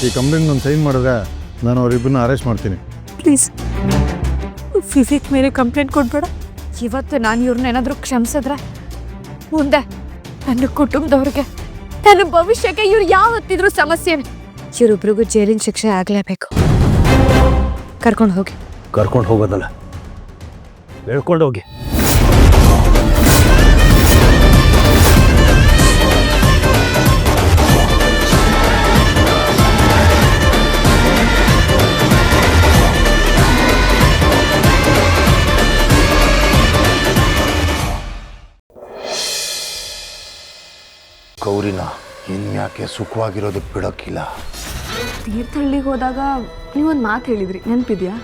ಈ ಕಂಪ್ಲೇಂಟ್ ಒಂದು ಸೈನ್ ಮಾಡಿದ್ರೆ ನಾನು ಅವರಿಬ್ಬರನ್ನ ಅರೆಸ್ಟ್ ಮಾಡ್ತೀನಿ. ಪ್ಲೀಸ್ ವಿವೇಕ್ ಮೇಲೆ ಕಂಪ್ಲೇಂಟ್ ಕೊಡಬೇಡ. ಇವತ್ತು ನಾನು ಇವ್ರನ್ನ ಏನಾದರೂ ಕ್ಷಮಿಸಿದ್ರೆ ಮುಂದೆ ನನ್ನ ಕುಟುಂಬದವ್ರಿಗೆ ನನ್ನ ಭವಿಷ್ಯಕ್ಕೆ ಇವ್ರು ಯಾವತ್ತಿದ್ರೂ ಸಮಸ್ಯೆ. ಇವರಿಬ್ರಿಗೂ ಜೈಲಿನ ಶಿಕ್ಷೆ ಆಗಲೇಬೇಕು. ಕರ್ಕೊಂಡು ಹೋಗಿ. ಕರ್ಕೊಂಡು ಹೋಗೋದಲ್ಲ, ಹೇಳ್ಕೊಂಡು ಹೋಗಿ. ಗೌರಿನ ಇನ್ಯಾಕೆ ಸುಖವಾಗಿರೋದಕ್ಕೆ ಬಿಡೋಕ್ಕಿಲ್ಲ. ತೀರ್ಥಹಳ್ಳಿಗೆ ಹೋದಾಗ ನೀವೊಂದು ಮಾತು ಹೇಳಿದ್ರಿ, ನೆನಪಿದ್ಯಾ?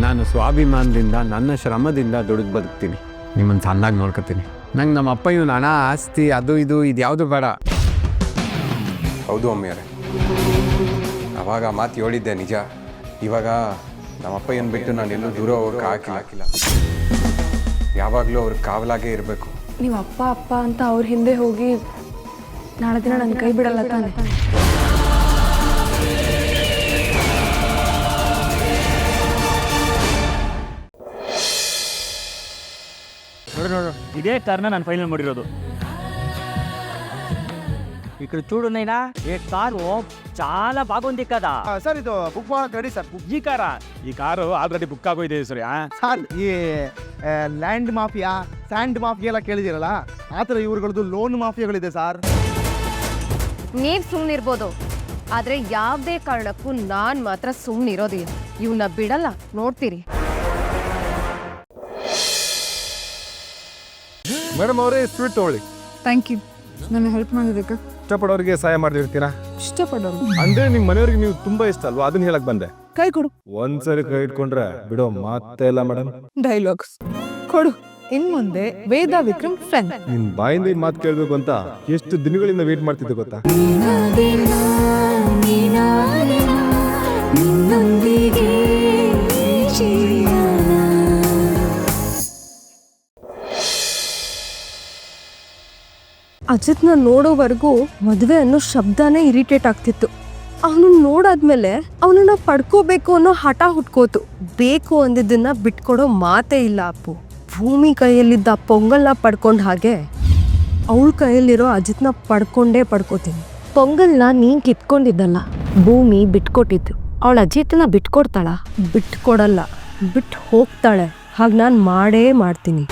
ನಾನು ಸ್ವಾಭಿಮಾನದಿಂದ ನನ್ನ ಶ್ರಮದಿಂದ ದುಡಿದು ಬದುಕ್ತೀನಿ, ನಿಮ್ಮನ್ನು ಸಣ್ಣಾಗಿ ನೋಡ್ಕೊತೀನಿ. ನಂಗೆ ನಮ್ಮ ಅಪ್ಪ ಇವನು ಹಣ ಆಸ್ತಿ ಅದು ಇದು ಯಾವುದು ಬೇಡ. ಹೌದು ಅಮ್ಮಿಯರೇ, ಅವಾಗ ಮಾತು ಹೇಳಿದ್ದೆ ನಿಜ. ಇವಾಗ ನಮ್ಮಪ್ಪ ಏನು ಬಿಟ್ಟು ನಾನು ಎಲ್ಲೂ ದೂರ ಹೋಗೋಕೆ ಹಾಕಿಲ್ಲ. ಯಾವಾಗಲೂ ಅವ್ರ ಕಾವಲಾಗೇ ಇರಬೇಕು. ನೀವು ಅಪ್ಪ ಅಪ್ಪ ಅಂತ ಅವ್ರ ಹಿಂದೆ ಹೋಗಿ ನಾಳೆ ದಿನ ನನ್ನ ಕೈ ಬಿಡಲ್ಲ ತಾನೆ? ನೋಡು ಇದೇ ಕಾರ್ನ ನಾನು ಫೈನಲ್ ಮಾಡಿರೋದು. ఇక్కడ చూడు నైనా ఏ కారు చాలా బాగుంది కదా. ಸರ್ ಇದು ಬುಕ್ ಮಾಡೋದು ರೆಡಿ ಸರ್. ಈ ಕಾರು ಆಲ್ರೆಡಿ ಬುಕ್ ಆಗೋಗಿದೆ ಸರ್. ಸರ್ ಈ ಲ್ಯಾಂಡ್ ಮಾಫಿಯಾ ಸ್ಯಾಂಡ್ ಮಾಫಿಯಾ ಎಲ್ಲ ಕೇಳಿದಿರಲ್ಲ, ಆ ಥರ ಇವ್ರುಗಳದ್ದು ಲೋನ್ ಮಾಫಿಯಾಗಳಿದೆ ಸರ್. ನೀವು ಸುಮ್ಮನಿರ್ಬೋದು, ಆದರೆ ಯಾವುದೇ ಕಾರಣಕ್ಕೂ ನಾನು ಮಾತ್ರ ಸುಮ್ಮನಿರೋದಿಲ್ಲ. ಇವನ್ನ ಬಿಡಲ್ಲ, ನೋಡ್ತೀರಿ. ಮೇಡಮ್ ಅವರೇ ಸ್ವೀಟ್ ತೊಗೊಳ್ಳಿ. ಥ್ಯಾಂಕ್ ಯು, ನನ್ನ ಹೆಲ್ಪ್ ಮಾಡಿದ್ದಕ್ಕೆ. ಇಷ್ಟಪಡೋರಿಗೆ ಸಹಾಯ ಮಾಡಿರ್ತೀರಾ? ಇಷ್ಟಪಡೋರು ಅಂದ್ರೆ ನಿಮ್ಮ ಮನೆಯವ್ರಿಗೆ ನೀವು ತುಂಬಾ ಇಷ್ಟ ಅಲ್ವಾ, ಅದನ್ನ ಹೇಳಕ್ ಬಂದೆ. ಕೈ ಕೊಡು. ಒಂದ್ಸರಿ ಕೈ ಇಟ್ಕೊಂಡ್ರೆ ಬಿಡೋ ಮಾತೇ ಇಲ್ಲ ಮೇಡಮ್. ಡೈಲಾಗ್ಸ್ ಕೊಡು. ಇನ್ ಮುಂದೆ ವೇದ ವಿಕ್ರಮ್ ಫ್ರೆಂಡ್. ನಿನ್ ಬಾಯಿಂದ ಮಾತು ಕೇಳ್ಬೇಕು ಅಂತ ಎಷ್ಟು ದಿನಗಳಿಂದ ವೇಟ್ ಮಾಡ್ತಿದ್ದೆ ಗೊತ್ತಾ? ಅಜಿತ್ನ ನೋಡೋವರೆಗೂ ಮದುವೆ ಅನ್ನೋ ಶಬ್ದನೇ ಇರಿಟೇಟ್ ಆಗ್ತಿತ್ತು. ಅವನು ನೋಡಾದ್ಮೇಲೆ ಅವನನ್ನ ಪಡ್ಕೋಬೇಕು ಅನ್ನೋ ಹಠ ಹುಟ್ಕೋತು. ಬೇಕು ಅಂದಿದ್ದನ್ನ ಬಿಟ್ಕೊಡೋ ಮಾತೇ ಇಲ್ಲ ಅಪ್ಪು. ಭೂಮಿ ಕೈಯಲ್ಲಿದ್ದ ಪೊಂಗಲ್ನ ಪಡ್ಕೊಂಡ ಹಾಗೆ ಅವಳ ಕೈಯಲ್ಲಿರೋ ಅಜಿತ್ನ ಪಡ್ಕೋತೀನಿ. ಪೊಂಗಲ್ನ ನೀನ್ ಕಿತ್ಕೊಂಡಿದ್ದಲ್ಲ, ಭೂಮಿ ಬಿಟ್ಕೊಟ್ಟಿತ್ತು. ಅವಳ ಅಜಿತ್ನ ಬಿಟ್ಕೊಡ್ತಾಳ? ಬಿಟ್ಕೊಡಲ್ಲ, ಬಿಟ್ಟು ಹೋಗ್ತಾಳೆ. ಹಾಗೆ ನಾನು ಮಾಡೇ ಮಾಡ್ತೀನಿ.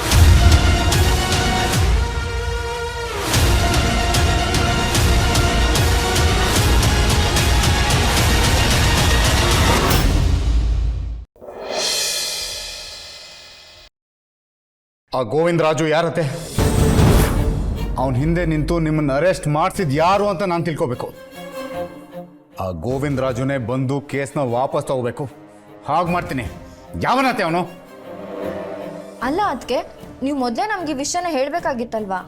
ಆ ಗೋವಿಂದ ರಾಜು ಯಾರತ್ತೆ? ಅವನ ಹಿಂದೆ ನಿಂತು ನಿಮ್ಮನ್ನು ಅರೆಸ್ಟ್ ಮಾಡಿಸಿದ್ ಯಾರು ಅಂತ ನಾನು ತಿಳ್ಕೋಬೇಕು. ಆ ಗೋವಿಂದ ರಾಜುನೇ ಬಂದು ಕೇಸ್ನ ವಾಪಸ್ ತಗೋಬೇಕು. ಹಾಗೆ ಮಾಡ್ತೀನಿ. ಯಾವನತ್ತೆ ಅವನು? ಅಲ್ಲ ಅದಕ್ಕೆ ನೀವು ಮೊದಲೇ ನಮ್ಗೆ ಈ ವಿಷಯನ ಹೇಳಬೇಕಾಗಿತ್ತಲ್ವಾ?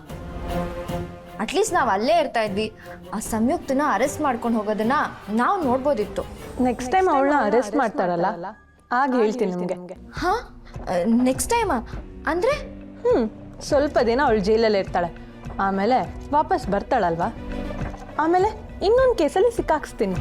ಅಟ್ಲೀಸ್ಟ್ ನಾವು ಅಲ್ಲೇ ಇರ್ತಾ ಇದ್ವಿ. ಆ ಸಂಯುಕ್ತನ ಅರೆಸ್ಟ್ ಮಾಡ್ಕೊಂಡು ಹೋಗೋದನ್ನ ನಾವು ನೋಡ್ಬೋದಿತ್ತು. ನೆಕ್ಸ್ಟ್ ಟೈಮ್ ಅವಳನ್ನ ಅರೆಸ್ಟ್ ಮಾಡ್ತಾರಲ್ಲ, ಆಗ ಹೇಳ್ತೀನಿ ನಿಮಗೆ. ಹಾ, ನೆಕ್ಸ್ಟ್ ಟೈಮ್ ಅಂದ್ರೆ? ಸ್ವಲ್ಪ ದಿನ ಅವಳು ಜೈಲಲ್ಲಿ ಇರ್ತಾಳೆ, ಆಮೇಲೆ ವಾಪಸ್ ಬರ್ತಾಳಲ್ವಾ, ಆಮೇಲೆ ಇನ್ನೊಂದು ಕೇಸಲ್ಲಿ ಸಿಕ್ಕಾಕ್ಸ್ತೀನಿ.